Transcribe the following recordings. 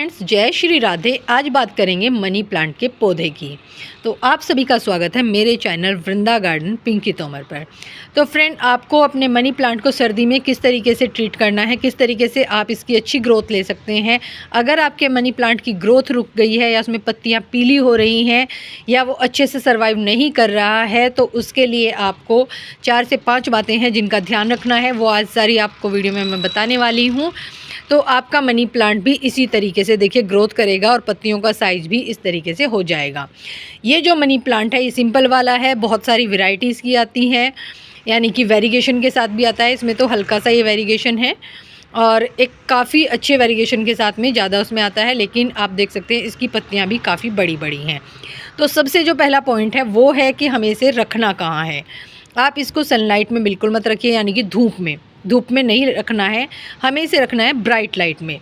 Friends, जय श्री राधे। आज बात करेंगे मनी प्लांट के पौधे की। तो आप सभी का स्वागत है मेरे चैनल वृंदा गार्डन पिंकी तोमर पर। तो फ्रेंड, आपको अपने मनी प्लांट को सर्दी में किस तरीके से ट्रीट करना है, किस तरीके से आप इसकी अच्छी ग्रोथ ले सकते हैं। अगर आपके मनी प्लांट की ग्रोथ रुक गई है या उसमें पत्तियां पीली हो रही हैं या वो अच्छे से सर्वाइव नहीं कर रहा है, तो उसके लिए आपको 4 से 5 बातें हैं जिनका ध्यान रखना है। वो आज सारी आपको वीडियो में मैं बताने वाली हूँ। तो आपका मनी प्लांट भी इसी तरीके से देखिए ग्रोथ करेगा और पत्तियों का साइज़ भी इस तरीके से हो जाएगा। ये जो मनी प्लांट है ये सिंपल वाला है, बहुत सारी वैरायटीज़ की आती हैं, यानी कि वेरिगेशन के साथ भी आता है। इसमें तो हल्का सा ये वेरिगेशन है और एक काफ़ी अच्छे वेरिगेशन के साथ में ज़्यादा उसमें आता है, लेकिन आप देख सकते हैं इसकी पत्तियाँ भी काफ़ी बड़ी बड़ी हैं। तो सबसे जो पहला पॉइंट है वो है कि हमें इसे रखना कहाँ है। आप इसको सनलाइट में बिल्कुल मत रखिए, यानी कि धूप में नहीं रखना है। हमें इसे रखना है ब्राइट लाइट में,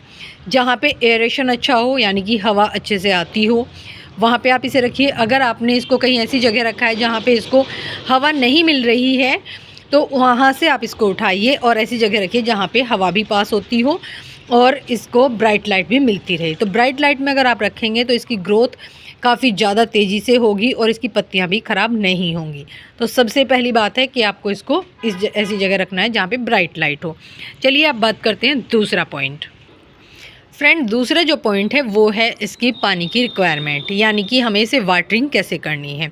जहाँ पे एयरेशन अच्छा हो, यानी कि हवा अच्छे से आती हो, वहाँ पे आप इसे रखिए। अगर आपने इसको कहीं ऐसी जगह रखा है जहाँ पे इसको हवा नहीं मिल रही है, तो वहाँ से आप इसको उठाइए और ऐसी जगह रखिए जहाँ पे हवा भी पास होती हो और इसको ब्राइट लाइट भी मिलती रहे। तो ब्राइट लाइट में अगर आप रखेंगे तो इसकी ग्रोथ काफ़ी ज़्यादा तेज़ी से होगी और इसकी पत्तियां भी ख़राब नहीं होंगी। तो सबसे पहली बात है कि आपको इसको ऐसी जगह रखना है जहाँ पे ब्राइट लाइट हो। चलिए अब बात करते हैं दूसरा पॉइंट। फ्रेंड, दूसरा जो पॉइंट है वो है इसकी पानी की रिक्वायरमेंट, यानी कि हमें इसे वाटरिंग कैसे करनी है।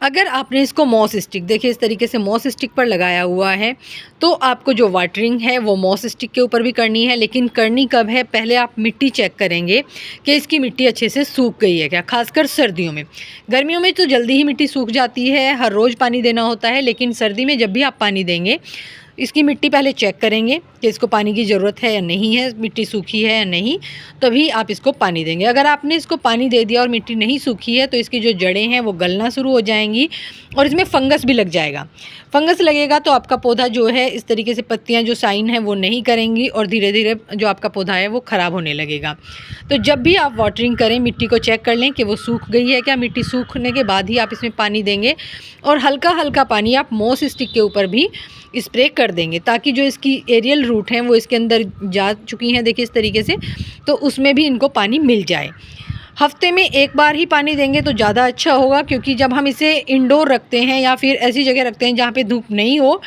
अगर आपने इसको मॉस स्टिक, देखिए इस तरीके से मॉस स्टिक पर लगाया हुआ है, तो आपको जो वाटरिंग है वो मॉस स्टिक के ऊपर भी करनी है। लेकिन करनी कब है, पहले आप मिट्टी चेक करेंगे कि इसकी मिट्टी अच्छे से सूख गई है क्या, खासकर सर्दियों में। गर्मियों में तो जल्दी ही मिट्टी सूख जाती है, हर रोज़ पानी देना होता है, लेकिन सर्दी में जब भी आप पानी देंगे इसकी मिट्टी पहले चेक करेंगे कि इसको पानी की ज़रूरत है या नहीं है, मिट्टी सूखी है या नहीं, तभी आप इसको पानी देंगे। अगर आपने इसको पानी दे दिया और मिट्टी नहीं सूखी है तो इसकी जो जड़ें हैं वो गलना शुरू हो जाएंगी और इसमें फंगस भी लग जाएगा। फंगस लगेगा तो आपका पौधा जो है इस तरीके से पत्तियां जो साइन है वो नहीं करेंगी और धीरे धीरे जो आपका पौधा है वो ख़राब होने लगेगा। तो जब भी आप वाटरिंग करें, मिट्टी को चेक कर लें कि वो सूख गई है क्या। मिट्टी सूखने के बाद ही आप इसमें पानी देंगे और हल्का हल्का पानी आप मॉस स्टिक के ऊपर भी स्प्रे कर देंगे, ताकि जो इसकी एरियल रूट हैं वो इसके अंदर जा चुकी हैं, देखिए इस तरीके से, तो उसमें भी इनको पानी मिल जाए। हफ्ते में एक बार ही पानी देंगे तो ज़्यादा अच्छा होगा, क्योंकि जब हम इसे इंडोर रखते हैं या फिर ऐसी जगह रखते हैं जहाँ पे धूप नहीं हो,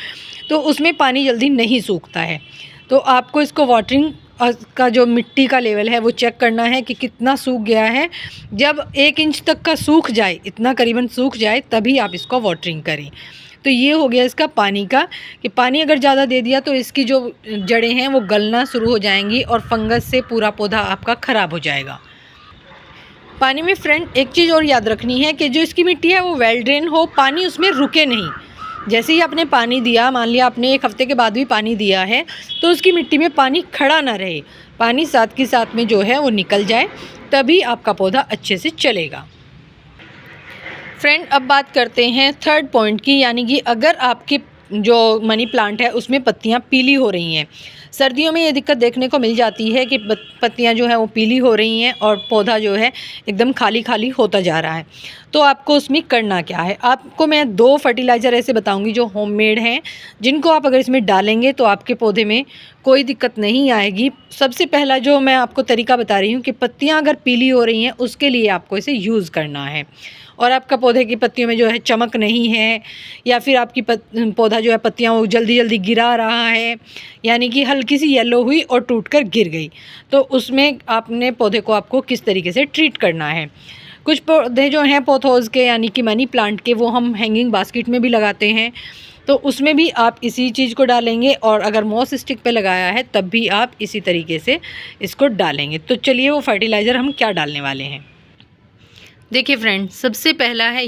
तो उसमें पानी जल्दी नहीं सूखता है। तो आपको इसको वाटरिंग का जो मिट्टी का लेवल है वो चेक करना है कि कितना सूख गया है। जब 1 इंच तक का सूख जाए, इतना करीबन सूख जाए, तभी आप इसको वाटरिंग करें। तो ये हो गया इसका पानी का, कि पानी अगर ज़्यादा दे दिया तो इसकी जो जड़ें हैं वो गलना शुरू हो जाएंगी और फंगस से पूरा पौधा आपका ख़राब हो जाएगा। पानी में फ्रेंड एक चीज़ और याद रखनी है कि जो इसकी मिट्टी है वो वेल ड्रेन हो, पानी उसमें रुके नहीं। जैसे ही आपने पानी दिया, मान लिया आपने 1 हफ्ते के बाद भी पानी दिया है, तो उसकी मिट्टी में पानी खड़ा ना रहे, पानी साथ के साथ में जो है वो निकल जाए, तभी आपका पौधा अच्छे से चलेगा। फ्रेंड, अब बात करते हैं थर्ड पॉइंट की, यानी कि अगर आपकी जो मनी प्लांट है उसमें पत्तियां पीली हो रही हैं। सर्दियों में ये दिक्कत देखने को मिल जाती है कि पत्तियां जो है वो पीली हो रही हैं और पौधा जो है एकदम खाली खाली होता जा रहा है। तो आपको उसमें करना क्या है, आपको मैं 2 फर्टिलाइज़र ऐसे बताऊंगी जो होममेड हैं, जिनको आप अगर इसमें डालेंगे तो आपके पौधे में कोई दिक्कत नहीं आएगी। सबसे पहला जो मैं आपको तरीका बता रही हूँ कि पत्तियाँ अगर पीली हो रही हैं उसके लिए आपको इसे यूज़ करना है, और आपका पौधे की पत्तियों में जो है चमक नहीं है, या फिर आपकी पौधा जो है पत्तियां वो जल्दी जल्दी गिरा रहा है, यानी कि हल्की सी येलो हुई और टूटकर गिर गई, तो उसमें आपने पौधे को आपको किस तरीके से ट्रीट करना है। कुछ पौधे जो हैं पोथोज़ के, यानी कि मनी प्लांट के, वो हम हैंगिंग बास्केट में भी लगाते हैं, तो उसमें भी आप इसी चीज़ को डालेंगे, और अगर मॉस स्टिक पे लगाया है तब भी आप इसी तरीके से इसको डालेंगे। तो चलिए वो फर्टिलाइज़र हम क्या डालने वाले हैं। देखिए फ्रेंड, सबसे पहला है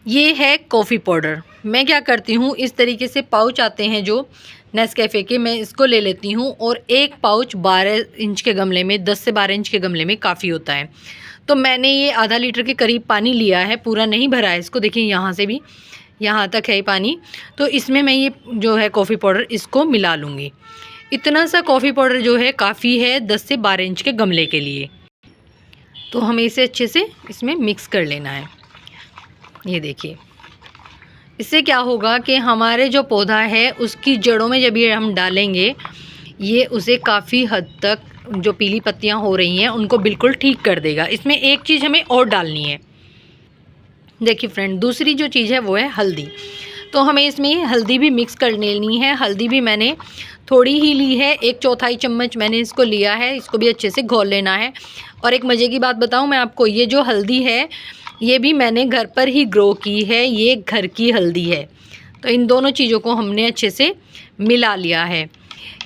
ये है कॉफ़ी पाउडर। मैं क्या करती हूँ, इस तरीके से पाउच आते हैं जो नेस्कैफ़े के, मैं इसको ले लेती हूँ और एक पाउच 12 इंच के गमले में, 10 से 12 इंच के गमले में काफ़ी होता है। तो मैंने ये आधा लीटर के करीब पानी लिया है, पूरा नहीं भरा है इसको, देखिए यहाँ से भी यहाँ तक है पानी। तो इसमें मैं ये जो है कॉफ़ी पाउडर इसको मिला लूँगी। इतना सा कॉफ़ी पाउडर जो है काफ़ी है 10 से 12 इंच के गमले के लिए। तो हमें इसे अच्छे से इसमें मिक्स कर लेना है। ये देखिए, इससे क्या होगा कि हमारे जो पौधा है उसकी जड़ों में जब ये हम डालेंगे, ये उसे काफ़ी हद तक जो पीली पत्तियां हो रही हैं उनको बिल्कुल ठीक कर देगा। इसमें एक चीज़ हमें और डालनी है, देखिए फ्रेंड, दूसरी जो चीज़ है वो है हल्दी। तो हमें इसमें हल्दी भी मिक्स कर लेनी है। हल्दी भी मैंने थोड़ी ही ली है, 1/4 चम्मच मैंने इसको लिया है। इसको भी अच्छे से घोल लेना है। और एक मज़े की बात बताऊं मैं आपको, ये जो हल्दी है ये भी मैंने घर पर ही ग्रो की है, ये घर की हल्दी है। तो इन दोनों चीज़ों को हमने अच्छे से मिला लिया है।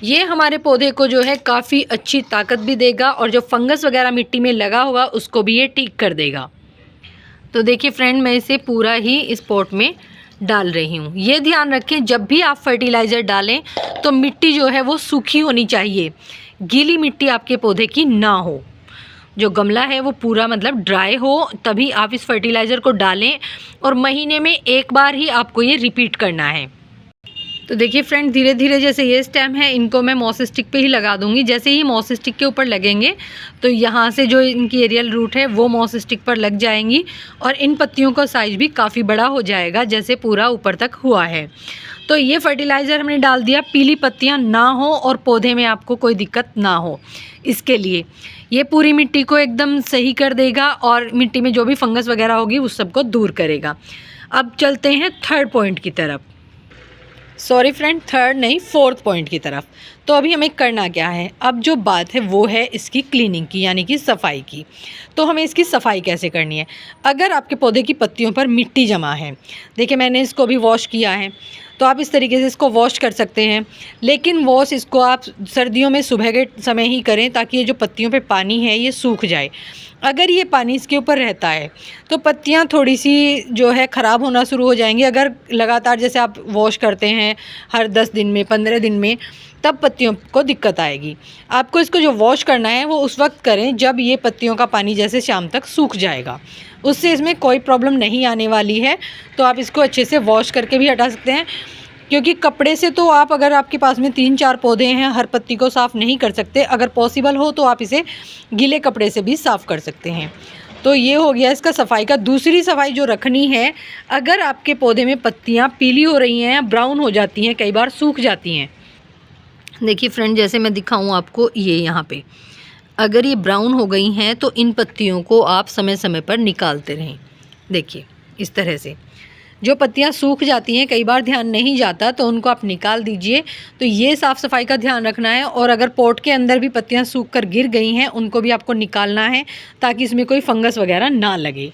ये हमारे पौधे को जो है काफ़ी अच्छी ताकत भी देगा और जो फंगस वगैरह मिट्टी में लगा होगा उसको भी ये ठीक कर देगा। तो देखिए फ्रेंड, मैं इसे पूरा ही इस पॉट में डाल रही हूँ। ये ध्यान रखें जब भी आप फर्टिलाइज़र डालें तो मिट्टी जो है वो सूखी होनी चाहिए, गीली मिट्टी आपके पौधे की ना हो। जो गमला है वो पूरा मतलब ड्राई हो, तभी आप इस फर्टिलाइज़र को डालें। और महीने में एक बार ही आपको ये रिपीट करना है। तो देखिए फ्रेंड, धीरे धीरे जैसे ये स्टेम है इनको मैं मॉस स्टिक पे ही लगा दूंगी। जैसे ही मॉस स्टिक के ऊपर लगेंगे तो यहाँ से जो इनकी एरियल रूट है वो मॉस स्टिक पर लग जाएंगी और इन पत्तियों का साइज़ भी काफ़ी बड़ा हो जाएगा, जैसे पूरा ऊपर तक हुआ है। तो ये फर्टिलाइज़र हमने डाल दिया, पीली पत्तियाँ ना हो और पौधे में आपको कोई दिक्कत ना हो, इसके लिए ये पूरी मिट्टी को एकदम सही कर देगा और मिट्टी में जो भी फंगस वगैरह होगी उस सबको दूर करेगा। अब चलते हैं थर्ड पॉइंट की तरफ, सॉरी फ्रेंड, थर्ड नहीं, फोर्थ पॉइंट की तरफ। तो अभी हमें करना क्या है, अब जो बात है वो है इसकी क्लीनिंग की, यानी कि सफाई की। तो हमें इसकी सफाई कैसे करनी है। अगर आपके पौधे की पत्तियों पर मिट्टी जमा है, देखिए मैंने इसको भी वॉश किया है, तो आप इस तरीके से इसको वॉश कर सकते हैं। लेकिन वॉश इसको आप सर्दियों में सुबह के समय ही करें ताकि ये जो पत्तियों पे पानी है ये सूख जाए। अगर ये पानी इसके ऊपर रहता है तो पत्तियाँ थोड़ी सी जो है ख़राब होना शुरू हो जाएंगी। अगर लगातार जैसे आप वॉश करते हैं हर 10 दिन में, 15 दिन में, तब पत्तियों को दिक्कत आएगी। आपको इसको जो वॉश करना है वो उस वक्त करें जब ये पत्तियों का पानी जैसे शाम तक सूख जाएगा, उससे इसमें कोई प्रॉब्लम नहीं आने वाली है। तो आप इसको अच्छे से वॉश करके भी हटा सकते हैं, क्योंकि कपड़े से तो आप, अगर आपके पास में 3-4 पौधे हैं, हर पत्ती को साफ़ नहीं कर सकते। अगर पॉसिबल हो तो आप इसे गीले कपड़े से भी साफ़ कर सकते हैं। तो ये हो गया इसका सफाई का। दूसरी सफाई जो रखनी है, अगर आपके पौधे में पत्तियाँ पीली हो रही हैं, ब्राउन हो जाती हैं, कई बार सूख जाती हैं। देखिए फ्रेंड, जैसे मैं दिखाऊं आपको, ये यहाँ पे अगर ये ब्राउन हो गई हैं तो इन पत्तियों को आप समय समय पर निकालते रहें। देखिए इस तरह से जो पत्तियां सूख जाती हैं, कई बार ध्यान नहीं जाता, तो उनको आप निकाल दीजिए। तो ये साफ़ सफाई का ध्यान रखना है। और अगर पॉट के अंदर भी पत्तियां सूख कर गिर गई हैं उनको भी आपको निकालना है ताकि इसमें कोई फंगस वगैरह ना लगे।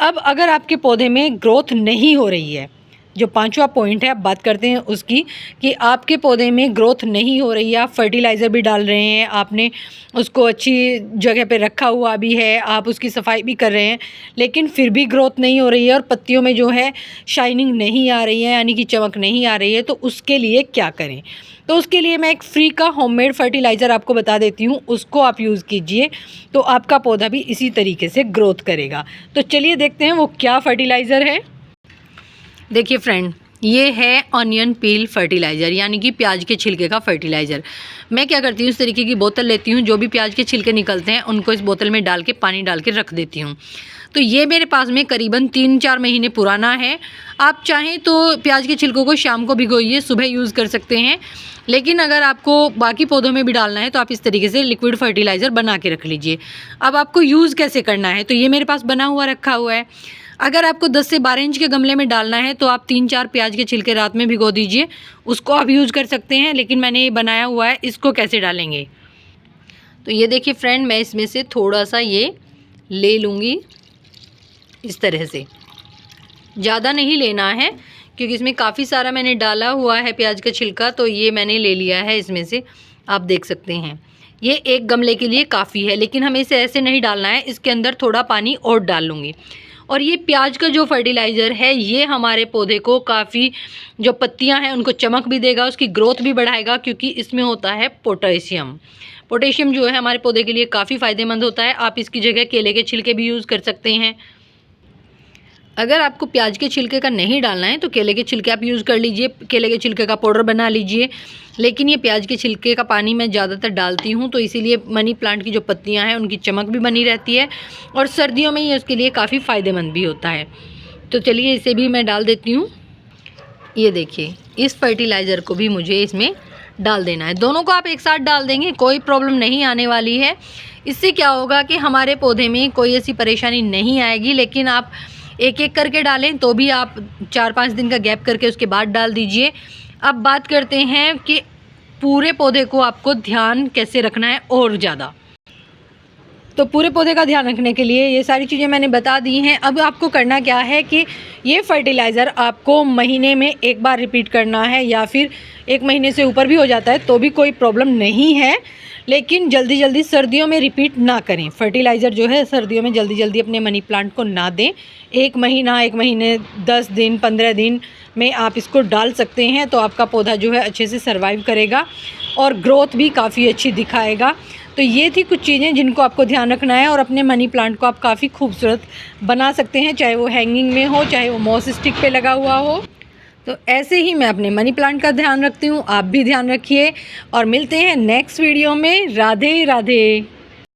अब अगर आपके पौधे में ग्रोथ नहीं हो रही है, जो 5वां पॉइंट है, अब बात करते हैं उसकी, कि आपके पौधे में ग्रोथ नहीं हो रही है, आप फर्टिलाइज़र भी डाल रहे हैं, आपने उसको अच्छी जगह पे रखा हुआ भी है, आप उसकी सफाई भी कर रहे हैं, लेकिन फिर भी ग्रोथ नहीं हो रही है और पत्तियों में जो है शाइनिंग नहीं आ रही है, यानी कि चमक नहीं आ रही है, तो उसके लिए क्या करें। तो उसके लिए मैं एक फ्री का होममेड फर्टिलाइज़र आपको बता देती हूँ, उसको आप यूज़ कीजिए तो आपका पौधा भी इसी तरीके से ग्रोथ करेगा। तो चलिए देखते हैं वो क्या फर्टिलाइज़र है। देखिए फ्रेंड, ये है ऑनियन पील फर्टिलाइज़र, यानी कि प्याज के छिलके का फर्टिलाइज़र। मैं क्या करती हूँ, इस तरीके की बोतल लेती हूँ, जो भी प्याज के छिलके निकलते हैं उनको इस बोतल में डाल के पानी डाल के रख देती हूँ। तो ये मेरे पास में करीबन 3-4 महीने पुराना है। आप चाहें तो प्याज के छिलकों को शाम को भिगोइए, सुबह यूज़ कर सकते हैं। लेकिन अगर आपको बाकी पौधों में भी डालना है तो आप इस तरीके से लिक्विड फर्टिलाइज़र बना के रख लीजिए। अब आपको यूज़ कैसे करना है, तो ये मेरे पास बना हुआ रखा हुआ है। अगर आपको 10 से 12 इंच के गमले में डालना है तो आप 3-4 प्याज के छिलके रात में भिगो दीजिए, उसको आप यूज़ कर सकते हैं। लेकिन मैंने ये बनाया हुआ है, इसको कैसे डालेंगे। तो ये देखिए फ्रेंड, मैं इसमें से थोड़ा सा ये ले लूँगी, इस तरह से। ज़्यादा नहीं लेना है क्योंकि इसमें काफ़ी सारा मैंने डाला हुआ है प्याज का छिलका, तो ये मैंने ले लिया है इसमें से, आप देख सकते हैं। ये एक गमले के लिए काफ़ी है, लेकिन हमें इसे ऐसे नहीं डालना है, इसके अंदर थोड़ा पानी और डाल लूँगी। और ये प्याज का जो फर्टिलाइज़र है ये हमारे पौधे को काफ़ी, जो पत्तियां हैं उनको चमक भी देगा, उसकी ग्रोथ भी बढ़ाएगा, क्योंकि इसमें होता है पोटेशियम। पोटेशियम जो है हमारे पौधे के लिए काफ़ी फ़ायदेमंद होता है। आप इसकी जगह केले के छिलके भी यूज़ कर सकते हैं। अगर आपको प्याज के छिलके का नहीं डालना है तो केले के छिलके आप यूज़ कर लीजिए, केले के छिलके का पाउडर बना लीजिए। लेकिन ये प्याज के छिलके का पानी मैं ज़्यादातर डालती हूँ, तो इसीलिए मनी प्लांट की जो पत्तियाँ हैं उनकी चमक भी बनी रहती है और सर्दियों में ये उसके लिए काफ़ी फ़ायदेमंद भी होता है। तो चलिए इसे भी मैं डाल देती हूँ। ये देखिए, इस फर्टिलाइज़र को भी मुझे इसमें डाल देना है। दोनों को आप एक साथ डाल देंगे, कोई प्रॉब्लम नहीं आने वाली है। इससे क्या होगा कि हमारे पौधे में कोई ऐसी परेशानी नहीं आएगी। लेकिन आप एक एक करके डालें तो भी आप 4-5 दिन का गैप करके उसके बाद डाल दीजिए। अब बात करते हैं कि पूरे पौधे को आपको ध्यान कैसे रखना है और ज़्यादा। तो पूरे पौधे का ध्यान रखने के लिए ये सारी चीज़ें मैंने बता दी हैं। अब आपको करना क्या है कि ये फर्टिलाइज़र आपको महीने में एक बार रिपीट करना है, या फिर 1 महीने से ऊपर भी हो जाता है तो भी कोई प्रॉब्लम नहीं है। लेकिन जल्दी जल्दी सर्दियों में रिपीट ना करें। फर्टिलाइज़र जो है सर्दियों में जल्दी जल्दी अपने मनी प्लांट को ना दें। 1 महीने 10 दिन 15 दिन में आप इसको डाल सकते हैं, तो आपका पौधा जो है अच्छे से सर्वाइव करेगा और ग्रोथ भी काफ़ी अच्छी दिखाएगा। तो ये थी कुछ चीज़ें जिनको आपको ध्यान रखना है, और अपने मनी प्लांट को आप काफ़ी खूबसूरत बना सकते हैं, चाहे वो हैंगिंग में हो, चाहे वो मॉस स्टिक पे लगा हुआ हो। तो ऐसे ही मैं अपने मनी प्लांट का ध्यान रखती हूँ, आप भी ध्यान रखिए और मिलते हैं नेक्स्ट वीडियो में। राधे राधे।